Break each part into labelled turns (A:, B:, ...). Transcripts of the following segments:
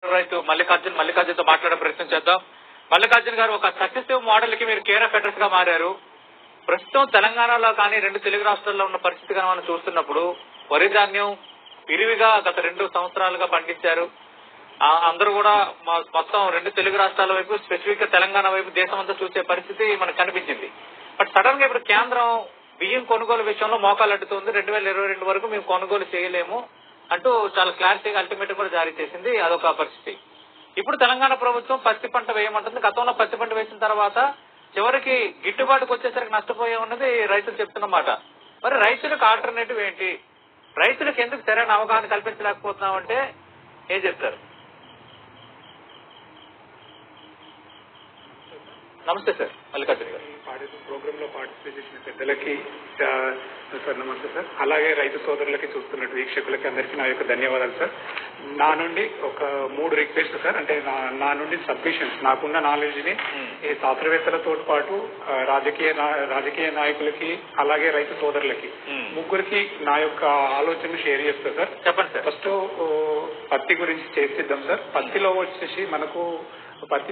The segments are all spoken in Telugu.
A: రైతు మల్లికార్జున్తో మాట్లాడే ప్రయత్నం చేద్దాం. మల్లికార్జున్ గారు, ఒక సక్సెసివ్ మోడల్ కి మీరు కేర్ ఆఫ్ అడ్రస్ గా మారారు. ప్రస్తుతం తెలంగాణలో కానీ 2 తెలుగు రాష్ట్రాల్లో ఉన్న పరిస్థితి కానీ మనం చూస్తున్నప్పుడు వరి ధాన్యం విరివిగా గత 2 సంవత్సరాలుగా పండించారు. అందరూ కూడా మొత్తం 2 తెలుగు రాష్ట్రాల వైపు, స్పెసిఫిక్ గా తెలంగాణ వైపు దేశం అంతా చూసే పరిస్థితి మనకు కనిపించింది. బట్ సడన్ గా ఇప్పుడు కేంద్రం బియ్యం కొనుగోలు విషయంలో మోకాలు అడ్డుతుంది. 2022 వరకు మేము కొనుగోలు చేయలేము అంటూ చాలా క్లారిటీగా అల్టిమేట్ కూడా జారీ చేసింది. అదొక పరిస్థితి. ఇప్పుడు తెలంగాణ ప్రభుత్వం పత్తి పంట వేయమంటుంది. గతంలో పత్తి పంట వేసిన తర్వాత చివరికి గిట్టుబాటుకు వచ్చేసరికి నష్టపోయే ఉన్నది రైతులు చెప్తున్నమాట. మరి రైతులకు ఆల్టర్నేటివ్ ఏంటి? రైతులకు ఎందుకు సరైన అవగాహన కల్పించలేకపోతున్నామంటే ఏం చెప్తారు? నమస్తే సార్, మల్లికార్జున గారు.
B: ప్రోగ్రామ్ లో పార్టిసిపేట్ చేసిన పెద్దలకి సార్ నమస్తే సార్. అలాగే రైతు సోదరులకి, చూస్తున్నట్టు వీక్షకులకి అందరికీ నా యొక్క ధన్యవాదాలు సార్. నా నుండి ఒక 3 రిక్వెస్ట్ సార్. అంటే నా నుండి సబ్మిషన్స్, నాకున్న నాలెడ్జ్ ని ఈ శాస్త్రవేత్తలతో పాటు రాజకీయ నాయకులకి, అలాగే రైతు సోదరులకి ముగ్గురికి నా యొక్క ఆలోచనలు షేర్ చేస్తా సార్.
A: చెప్పండి సార్.
B: ఫస్ట్ పత్తి గురించి చేసిద్దాం సార్. పత్తిలో వచ్చేసి మనకు పత్తి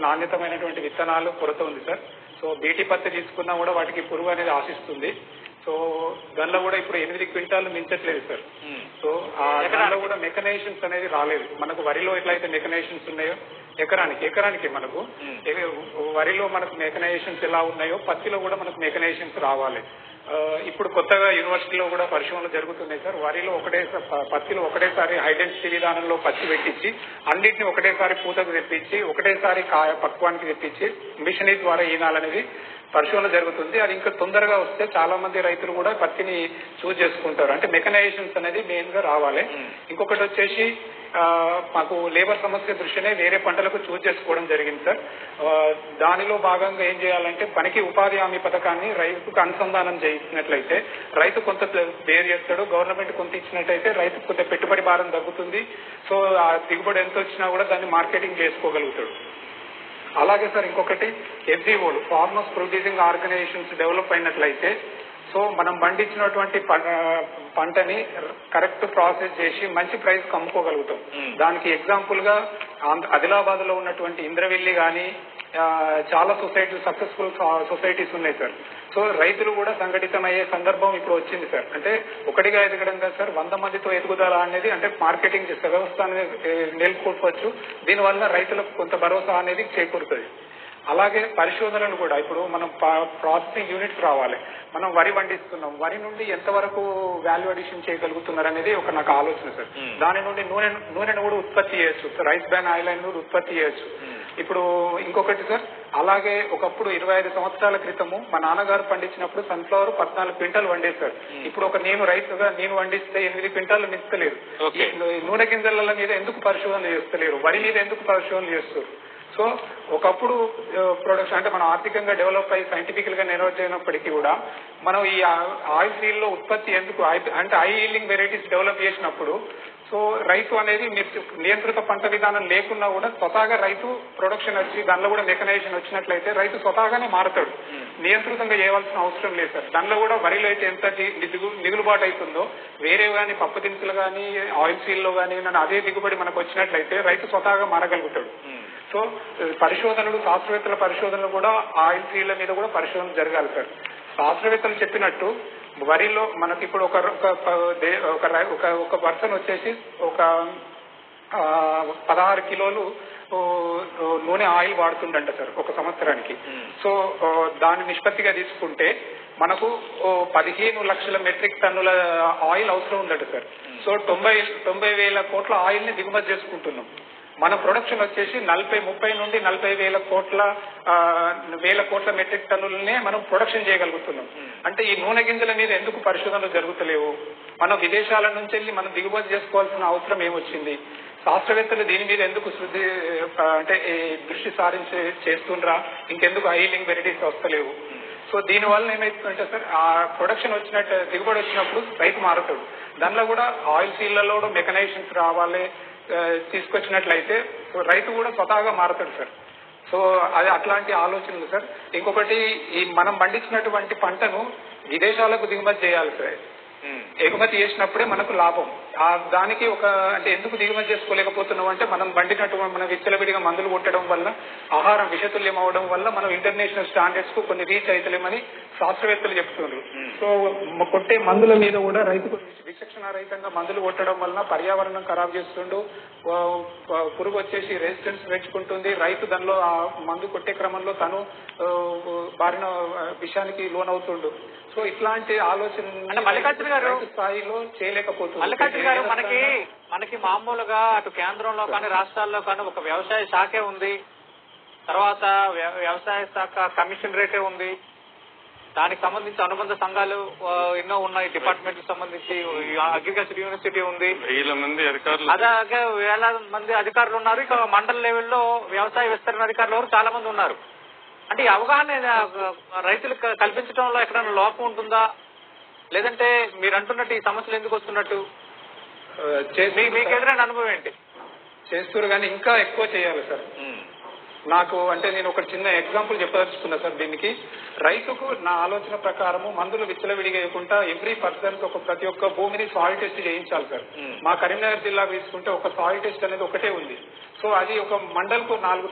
B: నాణ్యతమైనటువంటి విత్తనాలు కొరత ఉంది సార్. సో బీటీ పత్తి తీసుకున్నా కూడా వాటికి పురుగు అనేది ఆశిస్తుంది. సో దానిలో కూడా ఇప్పుడు 8 క్వింటాలు మించట్లేదు సార్. సో దానిలో కూడా మెకనైజేషన్స్ అనేది రాలేదు. మనకు వరిలో ఎట్లయితే మెకనైజేషన్స్ ఉన్నాయో ఎకరానికి మనకు వరిలో మనకు మెకనైజేషన్స్ ఎలా ఉన్నాయో పత్తిలో కూడా మనకు మెకనైజేషన్స్ రావాలి. ఇప్పుడు కొత్తగా యూనివర్సిటీలో కూడా పరిశోధనలు జరుగుతున్నాయి సార్. వరిలో పత్తిలో ఒకటేసారి హైడెన్సిటీ విధానంలో పత్తి పెట్టించి అన్నింటినీ ఒకటేసారి పూతకు తెప్పించి ఒకటేసారి పక్వానికి తెప్పించి మిషనరీ ద్వారా ఈనాలనేది పరిశోధన జరుగుతుంది. అది ఇంకా తొందరగా వస్తే చాలా మంది రైతులు కూడా పత్తిని చూజ్ చేసుకుంటారు. అంటే మెకనైజేషన్స్ అనేది మెయిన్ గా రావాలి. ఇంకొకటి వచ్చేసి మాకు లేబర్ సమస్య దృష్ట్యానే వేరే పంటలకు చూజ్ చేసుకోవడం జరిగింది సార్. దానిలో భాగంగా ఏం చేయాలంటే పనికి ఉపాధి హామీ పథకాన్ని రైతుకు అనుసంధానం చేసినట్లయితే రైతు కొంత బేర్ చేస్తాడు, గవర్నమెంట్ కొంత ఇచ్చినట్టయితే రైతుకు కొంత పెట్టుబడి భారం తగ్గుతుంది. సో ఆ దిగుబడి ఎంత వచ్చినా కూడా దాన్ని మార్కెటింగ్ చేసుకోగలుగుతాడు. అలాగే సార్ ఇంకొకటి ఎఫ్జిఓలు, ఫార్మర్స్ ప్రొడ్యూసింగ్ ఆర్గనైజేషన్స్ డెవలప్ అయినట్లయితే సో మనం పండించినటువంటి పంటని కరెక్ట్ ప్రాసెస్ చేసి మంచి ప్రైస్ అమ్ముకోగలుగుతాం. దానికి ఎగ్జాంపుల్ గా ఆదిలాబాద్ లో ఉన్నటువంటి ఇంద్రవెల్లి గాని చాలా సక్సెస్ఫుల్ సొసైటీస్ ఉన్నాయి సార్. సో రైతులు కూడా సంఘటితమయ్యే సందర్భం ఇప్పుడు వచ్చింది సార్. అంటే ఒకటిగా ఎదగడం కదా సార్, 100 మందితో ఎదుగుదల అనేది అంటే మార్కెటింగ్ వ్యవస్థ అనేది నెలకొల్పవచ్చు. దీనివల్ల రైతులకు కొంత భరోసా అనేది చేకూరుతుంది. అలాగే పరిశోధనలు కూడా ఇప్పుడు మనం ప్రాసెసింగ్ యూనిట్స్ రావాలి. మనం వరి వండిస్తున్నాం, వరి నుండి ఎంతవరకు వాల్యూ అడిషన్ చేయగలుగుతున్నారు అనేది ఒక నాకు ఆలోచన సార్. దాని నుండి నూనెను కూడా ఉత్పత్తి చేయొచ్చు, రైస్ బ్రాన్ ఆయిల్ కూడా ఉత్పత్తి చేయొచ్చు. ఇప్పుడు ఇంకొకటి సార్, అలాగే ఒకప్పుడు 25 సంవత్సరాల క్రితము మా నాన్నగారు పండించినప్పుడు సన్ఫ్లవర్ 14 క్వింటాలు వండేశారు. ఇప్పుడు ఒక రైతుగా నేను వండిస్తే 8 క్వింటాలు మించలేరు. నూనె గింజల మీద ఎందుకు పరిశోధన చేస్తలేరు, వరి మీద ఎందుకు పరిశోధన చేస్తారు? సో ఒకప్పుడు ప్రొడక్షన్ అంటే మనం ఆర్థికంగా డెవలప్ అయ్యి సైంటిఫికల్ గా నిర్వహించినప్పటికీ కూడా మనం ఈ ఆయిల్ ఫీల్డ్ లో ఉత్పత్తి ఎందుకు అంటే హై ఈల్డింగ్ వెరైటీస్ డెవలప్ చేసినప్పుడు సో రైతు అనేది నియంత్రిత పంట విధానం లేకున్నా కూడా స్వతహాగా రైతు ప్రొడక్షన్ వచ్చి దానిలో కూడా మెకనైజేషన్ వచ్చినట్లయితే రైతు స్వతహాగానే మారుతాడు. నియంత్రితంగా చేయవలసిన అవసరం లేదు సార్. దానిలో కూడా వరిలో అయితే ఎంత మిగులుబాటు అవుతుందో వేరే కానీ పప్పు దినుసులు కానీ ఆయిల్ ఫీల్డ్ లో కానీ అదే దిగుబడి మనకు వచ్చినట్లయితే రైతు స్వతహాగా మారగలుగుతాడు. సో పరిశోధనలు, శాస్త్రవేత్తల పరిశోధనలు కూడా ఆయిల్ ఫీల్డ్ల మీద కూడా పరిశోధన జరగాలి సార్. శాస్త్రవేత్తలు చెప్పినట్టు వరిలో మనకి ఇప్పుడు ఒక పర్సన్ వచ్చేసి ఒక 16 కిలోలు నూనె ఆయిల్ వాడుతుండంట సార్ ఒక సంవత్సరానికి. సో దాని నిష్పత్తిగా తీసుకుంటే మనకు 15 లక్షల మెట్రిక్ టన్నుల ఆయిల్ అవసరం ఉందట సార్. సో 90,000 కోట్ల ఆయిల్ ని దిగుమతి చేసుకుంటున్నాం. మన ప్రొడక్షన్ వచ్చేసి 30 నుండి 40,000 వేల కోట్ల మెట్రిక్ టన్నులనే మనం ప్రొడక్షన్ చేయగలుగుతున్నాం. అంటే ఈ నూనె గింజల మీద ఎందుకు పరిశోధనలు జరుగుతలేవు? మనం విదేశాల నుంచి వెళ్ళి మనం దిగుమతి చేసుకోవాల్సిన అవసరం ఏమొచ్చింది? శాస్త్రవేత్తలు దీని మీద ఎందుకు దృష్టి సారించి చేస్తుండ్రా? ఇంకెందుకు హైలింగ్ వెరైటీస్ వస్తలేవు? సో దీనివల్ల ఏమైతుందంటే సార్ ఆ ప్రొడక్షన్ దిగుబడి వచ్చినప్పుడు రైతు మారుతాడు. దానిలో కూడా ఆయిల్ ఫీల్డ్లలో కూడా మెకనైజేషన్స్ రావాలి తీసుకొచ్చినట్లయితే రైతు కూడా స్వతహాగా మారుతాడు సార్. సో అది అట్లాంటి ఆలోచనలు సార్. ఇంకొకటి ఈ మనం పండించినటువంటి పంటను విదేశాలకు దిగుమతి చేయాలి సార్. ఎగుమతి చేసినప్పుడే మనకు లాభం. దానికి ఒక అంటే ఎందుకు దిగుమతి చేసుకోలేకపోతున్నాం అంటే మనం బండినట్టు మనం విచ్చలవిడిగా మందులు కొట్టడం వల్ల ఆహారం విషతుల్యం అవడం వల్ల మనం ఇంటర్నేషనల్ స్టాండర్డ్స్ కు కొన్ని రీచ్ అవుతలేమని శాస్త్రవేత్తలు చెప్తున్నారు. సో కొట్టే మందుల మీద కూడా రైతుకు విచక్షణ రహితంగా మందులు కొట్టడం వల్ల పర్యావరణం ఖరాబ్ చేస్తుండు, పురుగు వచ్చేసి రెసిస్టెన్స్ పెంచుకుంటుంది, రైతు దానిలో ఆ మందు కొట్టే క్రమంలో తను బారిన విషయానికి లోనవుతుండు. సో ఇట్లాంటి ఆలోచన
A: మల్లికార్జున గారు
B: స్థాయిలో చేయలేకపోతుంది.
A: మల్లికార్జున గారు మనకి మామూలుగా అటు కేంద్రంలో కానీ రాష్ట్రాల్లో కానీ ఒక వ్యవసాయ శాఖే ఉంది, తర్వాత వ్యవసాయ శాఖ కమిషన్ రేటే ఉంది, దానికి సంబంధించి అనుబంధ సంఘాలు ఎన్నో ఉన్నాయి, డిపార్ట్మెంట్ సంబంధించి అగ్రికల్చర్ యూనివర్సిటీ ఉంది, అలాగే వేల మంది అధికారులు ఉన్నారు. ఇక మండల లెవెల్లో వ్యవసాయ విస్తరణ అధికారులు చాలా మంది ఉన్నారు. అంటే ఈ అవగాహన రైతులకు కల్పించడంలో ఎక్కడైనా లోపం ఉంటుందా, లేదంటే మీరు అంటున్నట్టు ఈ సమస్యలు ఎందుకు వస్తున్నట్టు మీకు ఎదురైన అనుభవం ఏంటి?
B: చేస్తారు కానీ ఇంకా ఎక్కువ చేయాలి సార్. నాకు అంటే నేను ఒక చిన్న ఎగ్జాంపుల్ చెప్పదలుచుకున్నా సార్. దీనికి రైతుకు నా ఆలోచన ప్రకారము మందులు విచ్చలవిడిగేయకుండా ఎవ్రీ పర్సన్ ప్రతి ఒక్క భూమిని సాయిల్ టెస్ట్ చేయించాలి సార్. మా కరీంనగర్ జిల్లా తీసుకుంటే ఒక సాయిల్ టెస్ట్ అనేది ఒకటే ఉంది. సో అది ఒక మండల్కు 4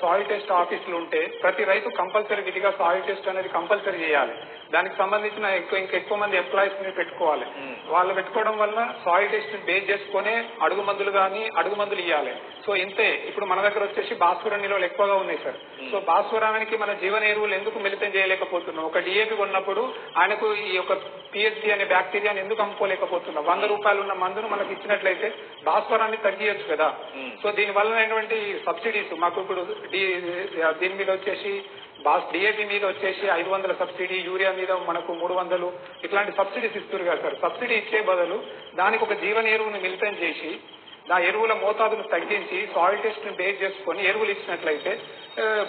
B: సాయిల్ టెస్ట్ ఆఫీసులు ఉంటే ప్రతి రైతు కంపల్సరీ విధిగా సాయిల్ టెస్ట్ అనేది కంపల్సరీ చేయాలి. దానికి సంబంధించిన ఇంకెక్కువ మంది ఎంప్లాయీస్ ని పెట్టుకోవాలి. వాళ్ళు పెట్టుకోవడం వల్ల సాయిల్ టెస్ట్ బేస్ చేసుకునే అడుగు మందులు ఇవ్వాలి. సో ఇంతే. ఇప్పుడు మన దగ్గర వచ్చేసి భాస్వరం నిల్వలు ఎక్కువగా ఉన్నాయి సార్. సో భాస్వరానికి మన జీవన ఎరువులు ఎందుకు మిళితం చేయలేకపోతున్నాం? ఒక డిఏపి కొన్నప్పుడు ఆయనకు ఈ యొక్క పిహెచ్డి అనే బ్యాక్టీరియాని ఎందుకు అమ్ముకోలేకపోతున్నాం? 100 రూపాయలు ఉన్న మందును మనకు ఇచ్చినట్లయితే భాస్వరాన్ని తగ్గియచ్చు కదా. సో దీని వల్ల సబ్సిడీస్ మాకు ఇప్పుడు దీని మీద వచ్చేసి డిఏపి మీద వచ్చేసి 500 సబ్సిడీ, యూరియా మీద మనకు 300 ఇట్లాంటి సబ్సిడీస్ ఇస్తారు కదా సార్. సబ్సిడీ ఇచ్చే బదులు దానికి ఒక జీవన ఎరువును మిళితం చేసి నా ఎరువుల మోతాదును తగ్గించి సాయిల్ టెస్ట్ ని బేస్ చేసుకుని ఎరువులు ఇచ్చినట్లయితే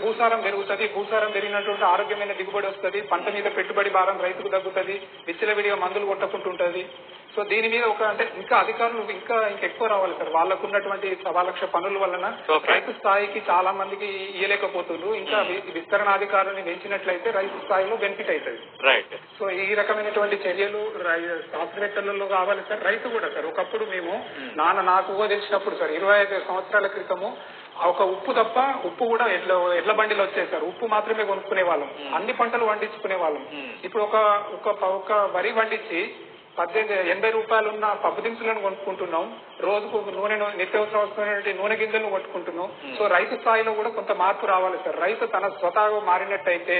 B: భూసారం పెరుగుతుంది. భూసారం పెరిగినటువంటి ఆరోగ్యమైన దిగుబడి వస్తుంది. పంట మీద పెట్టుబడి భారం రైతుకు తగ్గుతుంది. విచ్చలవిడిగా మందులు కొట్టకుంటుంటది. సో దీని మీద అంటే ఇంకా అధికారులు ఇంకెక్కువ రావాలి సార్. వాళ్ళకు ఉన్నటువంటి 1,00,000 పనుల వలన రైతు స్థాయికి చాలా మందికి ఇయ్యలేకపోతున్నారు. ఇంకా విస్తరణాధికారులను పెంచినట్లయితే రైతు స్థాయిలో బెనిఫిట్ అవుతుంది. సో ఈ రకమైనటువంటి చర్యలు శాస్త్రవేత్తలలో కావాలి సార్. రైతు కూడా సార్. ఒకప్పుడు మేము నాకు తెలిసినప్పుడు సార్ 25 సంవత్సరాల క్రితము ఒక ఉప్పు తప్ప ఉప్పు కూడా ఎడ్ల బండిలో వచ్చేది సార్. ఉప్పు మాత్రమే కొనుక్కునే వాళ్ళం. అన్ని పంటలు పండించుకునే వాళ్ళం. ఇప్పుడు ఒక వరి పండించి 80 రూపాయలు ఉన్న పప్పు దినుసులను కొనుక్కుంటున్నాం. రోజుకు నిత్యావసర వస్తున్నటువంటి నూనె గింజలను కొట్టుకుంటున్నాం. సో రైతు స్థాయిలో కూడా కొంత మార్పు రావాలి సార్. రైతు తన స్వతహాగా మారినట్టయితే,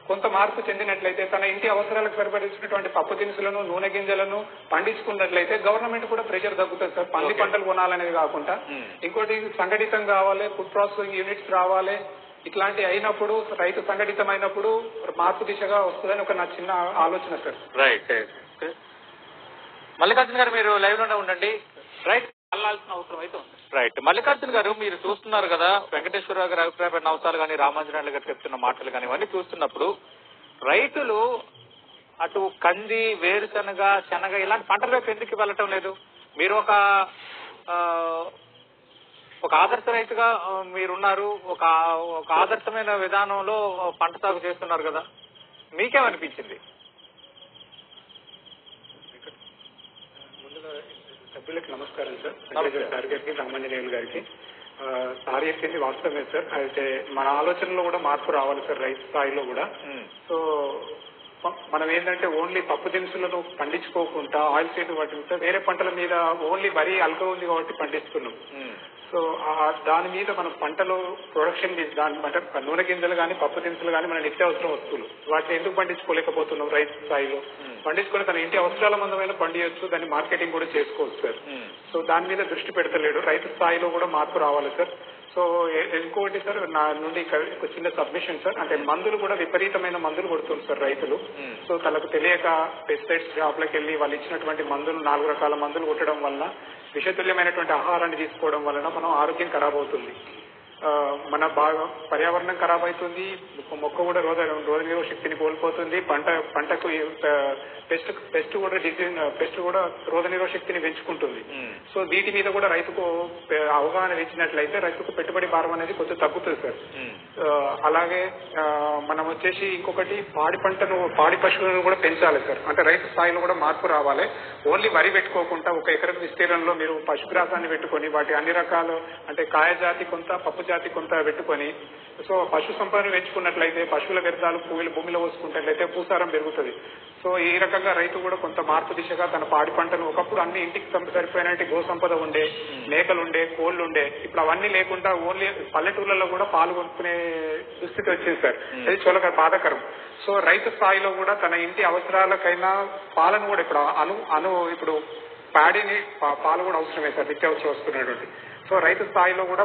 B: కొంత మార్పు చెందినట్లయితే, తన ఇంటి అవసరాలకు సరిపడినటువంటి పప్పు దినుసులను నూనె గింజలను పండించుకున్నట్లయితే గవర్నమెంట్ కూడా ప్రెషర్ తగ్గుతుంది సార్. పంటలు కొనాలనేది కాకుండా ఇంకోటి సంఘటితం కావాలి, ఫుడ్ ప్రాసెసింగ్ యూనిట్స్ రావాలి. ఇట్లాంటి అయినప్పుడు రైతు సంఘటితమైనప్పుడు మార్పు దిశగా వస్తుందని ఒక నా చిన్న ఆలోచన సార్.
A: రైట్. మల్లికార్జున గారు మీరు లైవ్ లోనే ఉండండి. రైట్, వెళ్ళాల్సిన అవసరం అయితే ఉంది. రైట్. మల్లికార్జున గారు మీరు చూస్తున్నారు కదా, వెంకటేశ్వరరావు గారు అభిప్రాయపడిన అంశాలు కానీ, రామాంజనేయులు గారు చెప్తున్న మాటలు కానీ, ఇవన్నీ చూస్తున్నప్పుడు రైతులు అటు కంది, వేరుశనగ, శనగ ఇలాంటి పంటల వైపు ఎందుకు వెళ్ళటం లేదు? మీరు ఒక ఆదర్శ రైతుగా మీరున్నారు. ఒక ఆదర్శమైన విధానంలో పంట సాగు చేస్తున్నారు కదా, మీకేమనిపించింది?
B: సభ్యులకు నమస్కారం సార్. సార్ గారికి, రామాంజనేయులు గారికి. సార్ చెప్పింది వాస్తవమే సార్. అయితే మన ఆలోచనలో కూడా మార్పు రావాలి సార్ రైతు స్థాయిలో కూడా. సో మనం ఏంటంటే ఓన్లీ పప్పు దినుసులను పండించుకోకుండా ఆయిల్ సీడ్ వాటి వేరే పంటల మీద ఓన్లీ వరి అల్గా ఉంది కాబట్టి పండిస్తున్నాం. సో దాని మీద మనం పంటలో ప్రొడక్షన్ అంటే నూనె గింజలు కానీ పప్పు దినుసులు కానీ మన నిత్యావసర వస్తువులు వాటిని ఎందుకు పండించుకోలేకపోతున్నాం? రైతు స్థాయిలో పండించుకొని తన ఇంటి అవసరాల మందమైన పండియొచ్చు, దాన్ని మార్కెటింగ్ కూడా చేసుకోవచ్చు సార్. సో దాని మీద దృష్టి పెడతలేడు. రైతు స్థాయిలో కూడా మార్పు రావాలి సార్. సో ఇంకోటి సార్, నా నుండి ఒక చిన్న సబ్మిషన్ సార్. అంటే మందులు కూడా విపరీతమైన మందులు కొడుతుంది సార్ రైతులు. సో తనకు తెలియక పెస్టిసైడ్స్ షాప్లకు వెళ్లి వాళ్ళు ఇచ్చినటువంటి మందులు 4 రకాల మందులు కొట్టడం వల్ల విషతుల్యమైనటువంటి ఆహారాన్ని తీసుకోవడం వలన మనం ఆరోగ్యం ఖరాబ్ అవుతుంది. మన బాగా పర్యావరణం ఖరాబ్ అవుతుంది, మొక్క కూడా రోగ నిరోధక శక్తిని కోల్పోతుంది, పంటకు పెస్ట్ కూడా రోగ నిరోధక శక్తిని పెంచుకుంటుంది. సో వీటి మీద కూడా రైతుకు అవగాహన ఇచ్చినట్లయితే రైతుకు పెట్టుబడి భారం అనేది కొంచెం తగ్గుతుంది సార్. అలాగే మనం వచ్చేసి ఇంకొకటి పాడి పశువులను కూడా పెంచాలి సార్. అంటే రైతు స్థాయిలో కూడా మార్పు రావాలి. ఓన్లీ వరి పెట్టుకోకుండా ఒక ఎకరం విస్తీర్ణంలో మీరు పశుగ్రాసాన్ని పెట్టుకొని వాటి అన్ని రకాలు అంటే కాయ జాతి కొంత పప్పు జాతి కొంత పెట్టుకొని సో పశు సంపదను పెంచుకున్నట్లయితే పశువుల వ్యర్థాలు భూమిలో పోసుకున్నట్లయితే భూసారం పెరుగుతుంది. సో ఈ రకంగా రైతు కూడా కొంత మార్పు దిశగా తన పాడి పంటను ఒకప్పుడు అన్ని ఇంటికి సరిపోయినట్టు గో సంపద ఉండే, మేకలుండే, కోళ్లుండే, ఇప్పుడు అవన్నీ లేకుండా ఓన్లీ పల్లెటూర్లలో కూడా పాలు కొనుక్కునే దుస్థితి వచ్చింది సార్. అది చాలా బాధాకరం. సో రైతు స్థాయిలో కూడా తన ఇంటి అవసరాలకైనా పాలను కూడా ఇప్పుడు ప్యాడీని పాలు కూడా అవసరమే సార్, నిత్యావసర వస్తున్నటువంటి. సో రైతు స్థాయిలో కూడా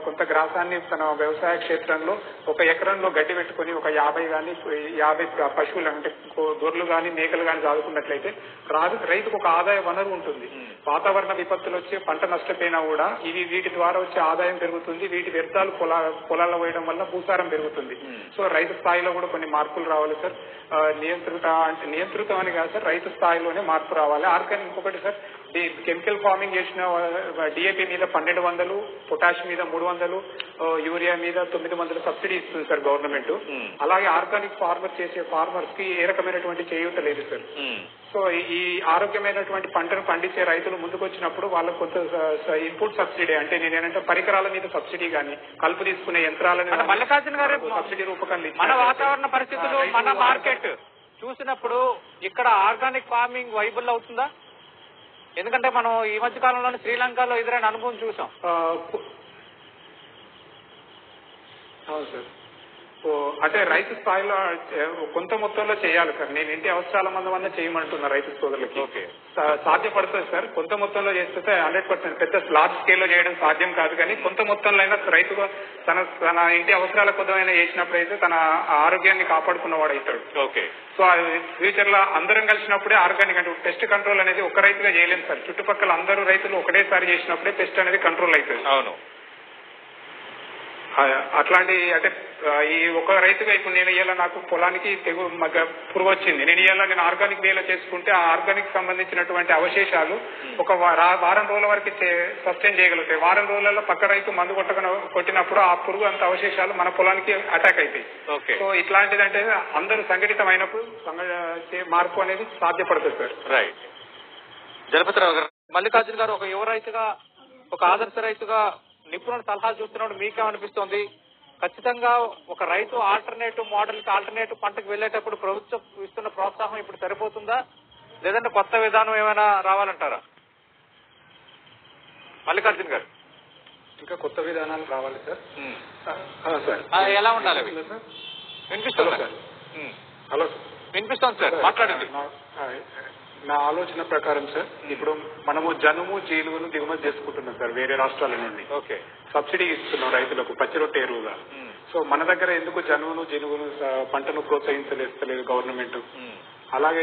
B: కొంత గ్రాసాన్ని తన వ్యవసాయ క్షేత్రంలో ఒక ఎకరంలో గడ్డి పెట్టుకుని ఒక 50 పశువులు అంటే గొర్రెలు కానీ మేకలు కానీ సాదుకున్నట్లయితే రైతుకు ఒక ఆదాయ వనరు ఉంటుంది. వాతావరణ విపత్తులు వచ్చి పంట నష్టపోయినా కూడా వీటి ద్వారా వచ్చే ఆదాయం పెరుగుతుంది. వీటి వ్యర్థాలు పొలాల్లో వేయడం వల్ల భూసారం పెరుగుతుంది. సో రైతు స్థాయిలో కూడా కొన్ని మార్పులు రావాలి సార్. నియంత్రితం అని కాదు సార్, రైతు స్థాయిలోనే మార్పు రావాలి. ఆర్గానిక్ ఇంకొకటి సార్, కెమికల్ ఫార్మింగ్ చేసిన డిఏపి మీద 1200, పొటాష్ మీద 300, యూరియా మీద 900 సబ్సిడీ ఇస్తుంది సార్ గవర్నమెంట్. అలాగే ఆర్గానిక్ ఫార్మర్స్ కి ఏ రకమైనటువంటి చేయూత లేదు సార్. సో ఈ ఆరోగ్యమైనటువంటి పంటను పండించే రైతులు ముందుకు వచ్చినప్పుడు వాళ్ళకు కొంత ఇన్పుట్ సబ్సిడీ అంటే నేనేంటే పరికరాల మీద సబ్సిడీ కానీ కలుపు తీసుకునే యంత్రాలను
A: మల్లికార్జున గారు
B: సబ్సిడీ రూపకంలో
A: మన వాతావరణ పరిస్థితులు మన మార్కెట్ చూసినప్పుడు ఇక్కడ ఆర్గానిక్ ఫార్మింగ్ వైబుల్ అవుతుందా? ఎందుకంటే మనం ఈ మధ్య కాలంలోనే శ్రీలంకలో ఎదురైన అనుభవం చూసాం.
B: అవును సార్. అంటే రైతు స్థాయిలో కొంత మొత్తంలో చేయాలి సార్. నేను ఇంటి అవసరాల మందమన్నా చేయమంటున్నా రైతు సోదరులకి. సాధ్యపడుతుంది సార్. కొంత మొత్తంలో చేస్తే 100% పెద్ద లార్జ్ స్కేల్లో చేయడం సాధ్యం కాదు, కానీ కొంత మొత్తంలో అయినా రైతు తన ఇంటి అవసరాల కొద్దమైనా చేసినప్పుడు అయితే తన ఆరోగ్యాన్ని కాపాడుకున్నవాడు అవుతాడు.
A: ఓకే.
B: సో ఫ్యూచర్ లో అందరం కలిసినప్పుడే ఆర్గానిక్ అంటే పెస్ట్ కంట్రోల్ అనేది ఒక రైతుగా చేయలేము సార్. చుట్టుపక్కల అందరూ రైతులు ఒకటేసారి చేసినప్పుడే పెస్ట్ అనేది కంట్రోల్ అవుతుంది.
A: అవును.
B: అట్లాంటి అంటే ఈ ఒక రైతుగా ఇప్పుడు నేను ఇవాళ నాకు పొలానికి పురుగు వచ్చింది, నేను ఆర్గానిక్ వేలో చేసుకుంటే ఆ ఆర్గానిక్ సంబంధించినటువంటి అవశేషాలు ఒక వారం రోజుల వరకు సస్టైన్ చేయగలుగుతాయి. వారం రోజులలో పక్క రైతు మందు కొట్టినప్పుడు ఆ పురుగు అంత అవశేషాలు మన పొలానికి అటాక్ అవుతాయి. సో ఇట్లాంటిదంటే అందరూ సంఘటితమైనప్పుడు మార్పు అనేది సాధ్యపడుతుంది సార్.
A: రైట్. జలపతిరావు గారు, మల్లికార్జున గారు ఒక యువ రైతుగా, ఒక ఆదర్శ రైతుగా నిపుణుల సలహా చూస్తున్నప్పుడు మీకేమనిపిస్తోంది? ఖచ్చితంగా ఒక రైతు ఆల్టర్నేటివ్ మోడల్ కి ఆల్టర్నేటివ్ పంటకు వెళ్లేటప్పుడు ప్రభుత్వం ఇస్తున్న ప్రోత్సాహం ఇప్పుడు సరిపోతుందా, లేదంటే కొత్త విధానం ఏమైనా రావాలంటారా? మల్లికార్జున గారు,
B: ఇంకా కొత్త విధానాలు రావాలి సార్.
A: ఎలా ఉండాలి? వినిపిస్తుంది సార్.
B: హలో,
A: వినిపిస్తోంది సార్, మాట్లాడండి.
B: నా ఆలోచన ప్రకారం సార్, ఇప్పుడు మనము జనుము జీలుగును దిగుమతి చేసుకుంటున్నాం సార్ వేరే రాష్ట్రాల నుండి.
A: ఓకే. సబ్సిడీ
B: ఇస్తున్నాం రైతులకు పచ్చి రొట్టె ఎరువుగా. సో మన దగ్గర ఎందుకు జనుమును జీలుగును పంటను ప్రోత్సహించలేదు గవర్నమెంట్? అలాగే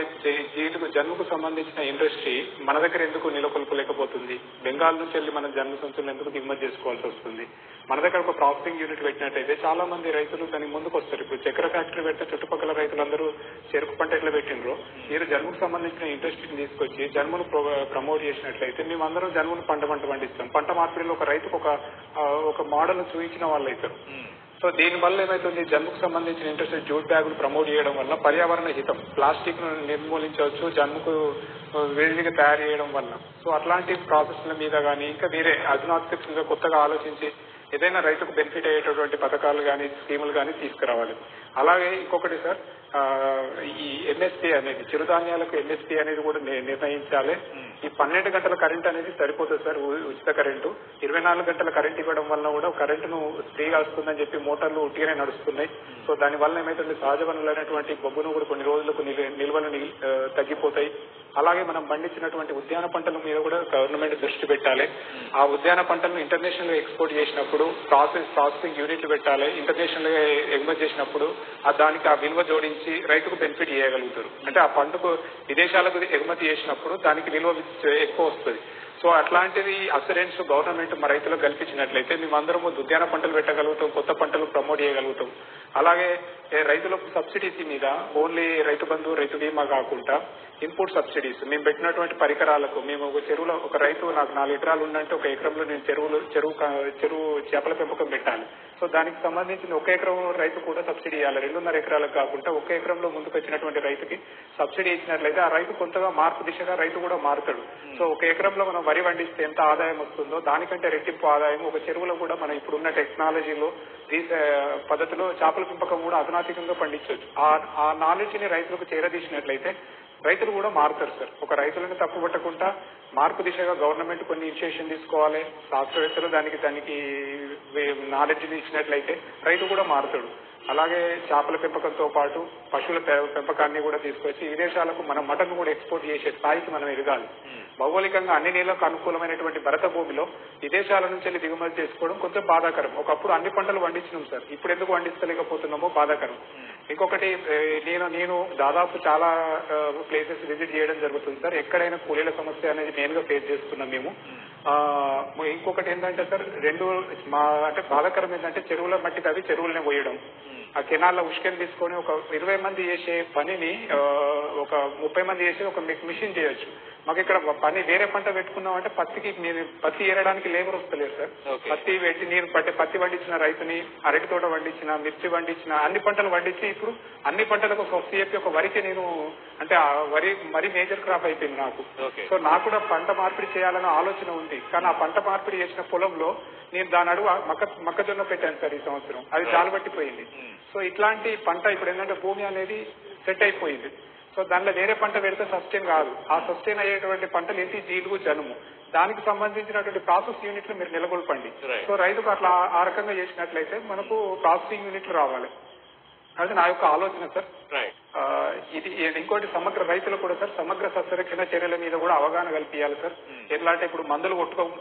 B: జన్ముకు సంబంధించిన ఇండస్ట్రీ మన దగ్గర ఎందుకు నెలకొల్పలేకపోతుంది? బెంగాల్ నుంచి వెళ్ళి మన జన్మ సంచులను ఎందుకు దిగుమతి చేసుకోవాల్సి వస్తుంది? మన దగ్గర ఒక ప్రాసెసింగ్ యూనిట్ పెట్టినట్టయితే చాలా మంది రైతులు దానికి ముందుకు వస్తారు. ఇప్పుడు చక్కెర ఫ్యాక్టరీ పెడితే చుట్టుపక్కల రైతులందరూ చెరుకు పంట ఎట్లా పెట్టినరో మీరు జన్ముకు సంబంధించిన ఇండస్ట్రీని తీసుకొచ్చి జన్మును ప్రమోట్ చేసినట్లయితే మేమందరం జన్మును పంట పండిస్తాం. పంట మార్పిడిలో ఒక రైతుకు ఒక మోడల్ చూపించిన వాళ్ళు అవుతారు. సో దీనివల్ల ఏమైతుంది, జన్ముకు సంబంధించిన ఇండస్ట్రీ జూట్ బ్యాగులు ప్రమోట్ చేయడం వల్ల పర్యావరణ హితం, ప్లాస్టిక్ ను నిర్మూలించవచ్చు జన్ముకు వేడిగా తయారు చేయడం వల్ల. సో అట్లాంటి ప్రాసెస్ల మీద కానీ ఇంకా వేరే అధునాతకంగా కొత్తగా ఆలోచించి ఏదైనా రైతుకు బెనిఫిట్ అయ్యేటటువంటి పథకాలు కానీ స్కీములు కానీ తీసుకురావాలి. అలాగే ఇంకొకటి సార్, ఈ ఎంఎస్పీ అనేది చిరుధాన్యాలకు ఎంఎస్పీ అనేది కూడా నిర్ణయించాలి. ఈ 12 గంటల కరెంట్ అనేది సరిపోతుంది సార్, ఉచిత కరెంటు. 24 గంటల కరెంట్ ఇవ్వడం వల్ల కూడా కరెంటును ఫ్రీగా వస్తుందని చెప్పి మోటార్లు ఉట్టిగానే నడుస్తున్నాయి. సో దానివల్ల ఏమైతుంది, సహజ వనరులైనటువంటి బొగ్గును కూడా కొన్ని రోజులకు నిల్వలు తగ్గిపోతాయి. అలాగే మనం పండించినటువంటి ఉద్యాన పంటల మీద కూడా గవర్నమెంట్ దృష్టి పెట్టాలి. ఆ ఉద్యాన పంటలను ఇంటర్నేషనల్ గా ఎక్స్పోర్ట్ చేసినప్పుడు ప్రాసెసింగ్ యూనిట్లు పెట్టాలి. ఇంటర్నేషనల్ గా ఎగుమతి చేసినప్పుడు దానికి ఆ విలువ జోడించి రైతుకు బెనిఫిట్ చేయగలుగుతారు. అంటే ఆ పంటకు విదేశాలకు ఎగుమతి చేసినప్పుడు దానికి విలువ ఎక్కువ వస్తుంది. సో అట్లాంటిది అసూరెన్స్ గవర్నమెంట్ మా రైతులకు కల్పించినట్లయితే మేమందరము ఉద్యాన పంటలు పెట్టగలుగుతాం, కొత్త పంటలు ప్రమోట్ చేయగలుగుతాం. అలాగే రైతులకు సబ్సిడీస్ మీద ఓన్లీ రైతు బంధు, రైతు బీమా కాకుండా ఇన్పుట్ సబ్సిడీస్ మేము పెట్టినటువంటి పరికరాలకు మేము ఒక చెరువులో ఒక రైతు నాకు 4 ఎకరాలు ఉందంటే 1 ఎకరంలో నేను చెరువు చేపల పెంపకం పెట్టాలి. సో దానికి సంబంధించిన 1 ఎకరం రైతు కూడా సబ్సిడీ ఇవ్వాలి. 2.5 ఎకరాలకు కాకుండా 1 ఎకరంలో ముందుకు వచ్చినటువంటి రైతుకి సబ్సిడీ ఇచ్చినట్లయితే ఆ రైతు కొంతగా మార్పు దిశగా రైతు కూడా మారుతాడు. సో 1 ఎకరంలో మనం వరి పండిస్తే ఎంత ఆదాయం వస్తుందో దానికంటే రెట్టింపు ఆదాయం ఒక చెరువులో కూడా మనం ఇప్పుడున్న టెక్నాలజీలో పద్ధతిలో చేపల పెంపకం కూడా అధునాతికంగా పండించవచ్చు. ఆ నాలెడ్జ్ ని రైతులకు చేరదీసినట్లయితే రైతులు కూడా మారుతారు సార్. ఒక రైతులను తప్పు పట్టకుండా మార్పు దిశగా గవర్నమెంట్ కొన్ని ఇనిషియేషన్ తీసుకోవాలి. శాస్త్రవేత్తలు దానికి నాలెడ్జ్ ఇచ్చినట్లయితే రైతు కూడా మారుతాడు. అలాగే చేపల పెంపకంతో పాటు పశువుల పెంపకాన్ని కూడా తీసుకొచ్చి విదేశాలకు మనం మటన్ కూడా ఎక్స్పోర్ట్ చేసే స్థాయికి మనం ఎదగాలి. భౌగోళికంగా అన్ని నీళ్లకు అనుకూలమైనటువంటి భరత భూమిలో విదేశాల నుంచి వెళ్ళి దిగుమతి చేసుకోవడం కొంచెం బాధాకరం. ఒకప్పుడు అన్ని పంటలు పండించినాం సార్, ఇప్పుడు ఎందుకు పండించలేకపోతున్నామో బాధాకరం. ఇంకొకటి నేను దాదాపు చాలా ప్లేసెస్ విజిట్ చేయడం జరుగుతుంది సార్. ఎక్కడైనా కూలీల సమస్య అనేది మెయిన్ గా ఫేస్ చేస్తున్నాం మేము. ఇంకొకటి ఏంటంటే సార్ అంటే బాధాకరం ఏంటంటే చెరువుల మట్టి తవ్వి చెరువులనే పోయడం, ఆ కెనాల్లో ఉష్కెన్ తీసుకొని ఒక 20 మంది చేసే పనిని ఒక 30 మంది చేసి ఒక మిషన్ చేయొచ్చు. మాకు ఇక్కడ పని వేరే పంట పెట్టుకున్నాం అంటే పత్తి ఏరడానికి లేబర్ వస్తలేదు సార్. పత్తి పెట్టి పత్తి పండించిన రైతుని, అరటి తోట పండించిన, మిర్చి పండించిన, అన్ని పంటలు పండించి ఇప్పుడు అన్ని పంటలకు స్వస్తి చెప్పి ఒక వరికి నేను అంటే వరి మరీ మేజర్ క్రాప్ అయిపోయింది నాకు. సో నాకు కూడా పంట మార్పిడి చేయాలన్న ఆలోచన ఉంది. కానీ ఆ పంట మార్పిడి చేసిన పొలంలో నేను దాని అడుగు మొక్కజొన్న పెట్టాను సార్ ఈ సంవత్సరం. అది జాలబట్టిపోయింది. సో ఇట్లాంటి పంట ఇప్పుడు ఏంటంటే భూమి అనేది సెట్ అయిపోయింది. సో దానిలో వేరే పంట పెడితే సస్టైన్ కాదు. ఆ సస్టైన్ అయ్యేటువంటి పంటలు ఏంటి, జీలుగు, జనుము. దానికి సంబంధించినటువంటి ప్రాసెస్ యూనిట్లు మీరు నెలకొల్పండి. సో రైతుకు అట్లా ఆ రకంగా చేసినట్లయితే మనకు ప్రాసెసింగ్ యూనిట్లు రావాలి. అది నా యొక్క ఆలోచన సార్. ఇది ఇంకోటి సమగ్ర రైతులు కూడా సార్ సమగ్ర సస్యరక్షణ చర్యల మీద కూడా అవగాహన కల్పించాలి సార్. ఎట్లా అంటే ఇప్పుడు మందులు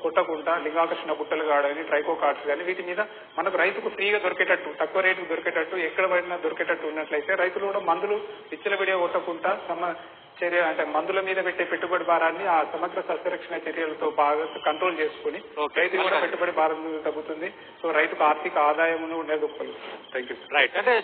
B: కొట్టకుండా లింగాకర్షణ బుట్టలు కానీ ట్రైకో కార్డ్స్ కానీ వీటి మీద మనకు రైతుకు ఫ్రీగా దొరికేటట్టు, తక్కువ రేటుకు దొరికేటట్టు, ఎక్కడ పడినా దొరికేటట్టు ఉన్నట్లయితే రైతులు కూడా మందులు విచ్చలవిడిగా కొట్టకుండా చర్య అంటే మందుల మీద పెట్టే పెట్టుబడి భారాన్ని ఆ సమగ్ర సస్యరక్షణ చర్యలతో బాగా కంట్రోల్ చేసుకుని రైతు కూడా పెట్టుబడి భారం తగ్గుతుంది. సో రైతుకు ఆర్థిక ఆదాయం నెలకొల్పుతుంది. Thank you.
A: రైట్. అంటే